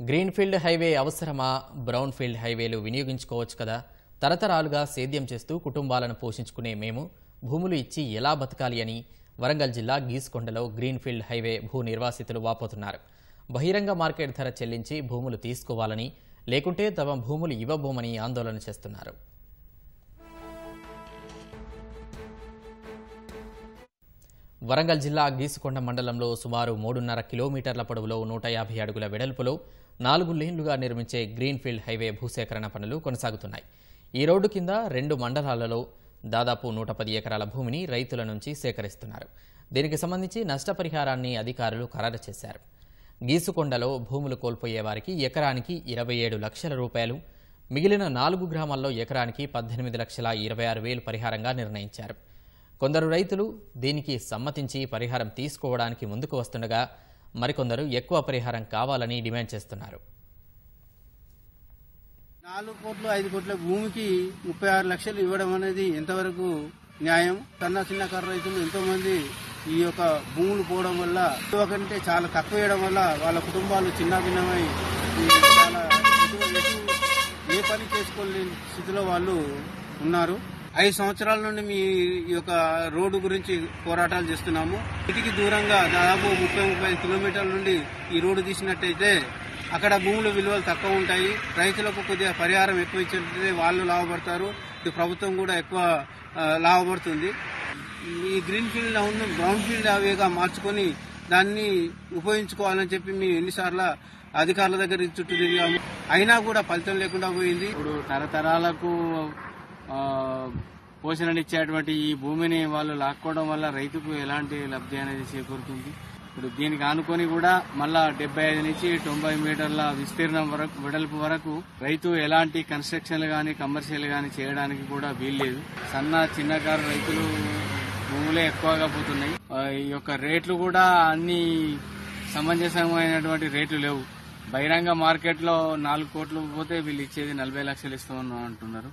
Greenfield highway అవసరమా? Brownfield హైవేలు వినియోగించుకోవచ్చు కదా. తరతరాలుగా సేద్యం చేస్తూ కుటుంబాలను పోషించుకునే మేము భూములు ఇచ్చి ఎలా బతకాలి అని వరంగల్ జిల్లా గీసుకొండలో గ్రీన్ఫీల్డ్ హైవే భూ నిర్వాసితులు వాపోతున్నారు. బహిరంగ మార్కెట్ ధర చెల్లించి భూములు తీసుకోవాలని, లేకుంటే తమ భూములు ఇవ్వబోమని ఆందోళన చేస్తున్నారు. వరంగల్ జిల్లా గీసుకొండ మండలంలో సుమారు 3.5 కిలోమీటర్ల పొడవులో 150 అడుగుల వెడల్పులో 4 లేన్లుగా నిర్మించే గ్రీన్ఫీల్డ్ హైవే భూసేకరణ పనులు కొనసాగుతున్నాయి. ఈ రోడ్డు కింద 2 మండలాలలో దాదాపు 110 ఎకరాల భూమిని రైతుల నుంచి సేకరిస్తున్నారు. దీనికి సంబంధించి నష్టపరిహారాన్ని అధికారులు ఖరారు చేశారు. గీసుకొండలో భూములు కోల్పోయే వారికి ఎకరానికి 27 లక్షల రూపాయలు, మిగిలిన 4 గ్రామాల్లో ఎకరానికి 18,26,000 పరిహారంగా నిర్ణయించారు. కొందరు రైతులు దీనికి సమ్మతించి పరిహారం తీసుకోవడానికి ముందుకు వస్తుండగా మరికొందరు ఎక్కువ పరిహారం కావాలని డిమాండ్ చేస్తున్నారు. 4 కోట్లు 5 కోట్ల భూమికి 36 లక్షలు ఇవ్వడం అనేది ఎంతవరకు న్యాయం? చిన్నకారు రైతులు ఎంతో మంది ఈ యొక్క భూములు పోవడం వల్ల కంటే చాలా తక్కువ వేయడం వల్ల వాళ్ళ కుటుంబాలు చిన్నభిన్నమై చాలా ఏ పని చేసుకోలేని స్థితిలో వాళ్ళు ఉన్నారు. 5 సంవత్సరాల నుండి మీ యొక్క రోడ్డు గురించి పోరాటాలు చేస్తున్నాము. ఇంటికి దూరంగా దాదాపు 30-35 కిలోమీటర్ల నుండి ఈ రోడ్డు తీసినట్టయితే అక్కడ భూముల విలువలు తక్కువ ఉంటాయి. రైతులకు కొద్దిగా పరిహారం ఎక్కువ ఇచ్చినట్లయితే వాళ్ళు లాభపడతారు, ఇటు ప్రభుత్వం కూడా ఎక్కువ లాభపడుతుంది. ఈ గ్రీన్ ఫీల్డ్ బ్రౌన్ ఫీల్డ్ హైవేగా మార్చుకొని దాన్ని ఉపయోగించుకోవాలని చెప్పి మేము ఎన్నిసార్లు అధికారుల దగ్గర చుట్టూ తిరిగాము, అయినా కూడా ఫలితం లేకుండా పోయింది. ఇప్పుడు తరతరాలకు పోషణనిచ్చేటువంటి ఈ భూమిని వాళ్ళు లాక్కోవడం వల్ల రైతుకు ఎలాంటి లబ్ధి అనేది చేకూరుతుంది? ఇప్పుడు దీనికి ఆనుకొని కూడా మళ్ళా 75 నుంచి 90 మీటర్ల విస్తీర్ణం వరకు వెడల్పు వరకు రైతు ఎలాంటి కన్స్ట్రక్షన్లు గానీ కమర్షియల్ గానీ చేయడానికి కూడా వీల్లేదు. చిన్నకారు రైతులు భూములే ఎక్కువగా పోతున్నాయి. ఈ యొక్క రేట్లు కూడా అన్ని సమంజసమైనటువంటి రేట్లు లేవు. బహిరంగ మార్కెట్ లో 4 కోట్లు పోతే వీళ్ళు ఇచ్చేది 40 లక్షలు ఇస్తామని అంటున్నారు.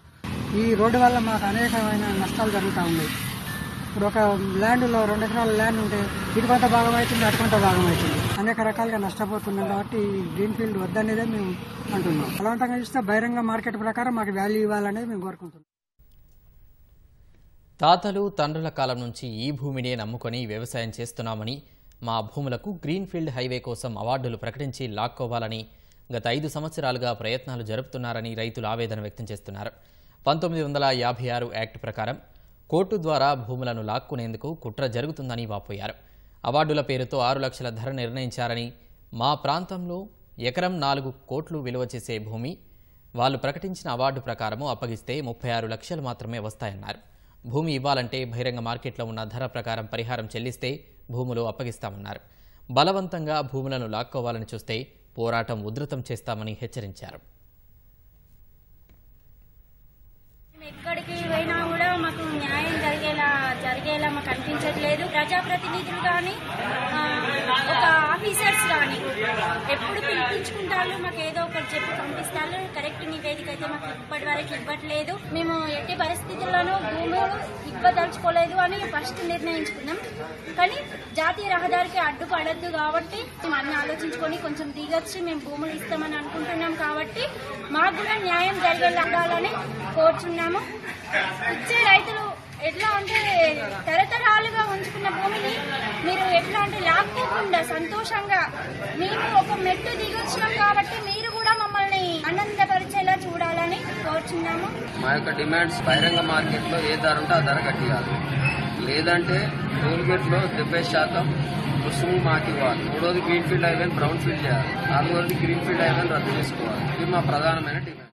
ఈ రోడ్డు వల్ల మాకు అనేకమైన నష్టాలు జరుగుతూ ఉన్నాయి. ఇప్పుడు ఒక ల్యాండ్లో 2 ఎకరాల ల్యాండ్ ఉంటే ఇటు కొంత భాగం అవుతుంది, అటు కొంత భాగం అవుతుంది. అనేక రకాలుగా నష్టపోతున్నాం. కాబట్టి గ్రీన్ ఫీల్డ్ వద్దనేదే మేము అంటున్నాం. బలవంతంగా చూస్తే బహిరంగ మార్కెట్ ప్రకారం మాకు వాల్యూ ఇవ్వాలనేది మేము కోరుకుంటున్నాం. తాతలు తండ్రుల కాలం నుంచి ఈ భూమినే నమ్ముకొని వ్యవసాయం చేస్తున్నామని, మా భూములకు గ్రీన్ఫీల్డ్ హైవే కోసం అవార్డులు ప్రకటించి లాక్కోవాలని గత 5 సంవత్సరాలుగా ప్రయత్నాలు జరుపుతున్నారని రైతులు ఆవేదన వ్యక్తం చేస్తున్నారు. 1956 యాక్ట్ ప్రకారం కోర్టు ద్వారా భూములను లాక్కునేందుకు కుట్ర జరుగుతుందని వాపోయారు. అవార్డుల పేరుతో 6 లక్షల ధర నిర్ణయించారని, మా ప్రాంతంలో ఎకరం 4 కోట్లు విలువ చేసే భూమి వాళ్ళు ప్రకటించిన అవార్డు ప్రకారం అప్పగిస్తే 36 లక్షలు మాత్రమే వస్తాయన్నారు. భూమి ఇవ్వాలంటే బహిరంగ మార్కెట్లో ఉన్న ధర ప్రకారం పరిహారం చెల్లిస్తే భూములు అప్పగిస్తామన్నారు. బలవంతంగా భూములను లాక్కోవాలని చూస్తే పోరాటం ఉధృతం చేస్తామని హెచ్చరించారు. ఎక్కడికి పోయినా కూడా మాకు న్యాయం జరిగేలా మాకు అనిపించట్లేదు. ప్రజాప్రతినిధులు కానీ ఒక ఆఫీసర్స్ కానీ ఎప్పుడు పిలిపించుకుంటారు, మాకు ఏదో ఒకటి చెప్పి పంపిస్తారు. కరెక్ట్ నివేదిక అయితే మాకు ఇప్పటి వరకు ఇవ్వట్లేదు. మేము ఎట్టి పరిస్థితుల్లోనూ భూములు ఇవ్వదలుచుకోలేదు అని ఫస్ట్ నిర్ణయించుకున్నాం. కానీ జాతీయ రహదారికి అడ్డుపడద్దు కాబట్టి మేము అన్ని ఆలోచించుకొని కొంచెం దిగొచ్చి మేము భూములు ఇస్తామని అనుకుంటున్నాం. కాబట్టి మాకు కూడా న్యాయం జరిగేలా ఉండాలని కోరుచున్నాము. ఇచ్చే రైతులు ఎట్లా అంటే తరతరాలుగా ఉంచుకున్న భూమిని మీరు ఎట్లా అంటే లాక్కోకుండా సంతోషంగా మేము ఒక మెట్టు దిగొచ్చినాం కాబట్టి మీరు కూడా మమ్మల్ని ఆనందపరిచేలా చూడాలని కోరుచున్నాము. మా యొక్క డిమాండ్స్ బహిరంగ మార్కెట్ లో ఏ ధర ఉంటే ఆ ధర కట్టియాలి, లేదంటే టోల్గేట్ లో 70% రుసుము మాకు ఇవ్వాలి. 3వది గ్రీన్ ఫీల్డ్ హైవేని బ్రౌన్ ఫీల్డ్ చేయాలి. 4వది గ్రీన్ ఫీల్డ్ హైవేని రద్దు చేసుకోవాలి. ఇది మా ప్రధానమైన డిమాండ్.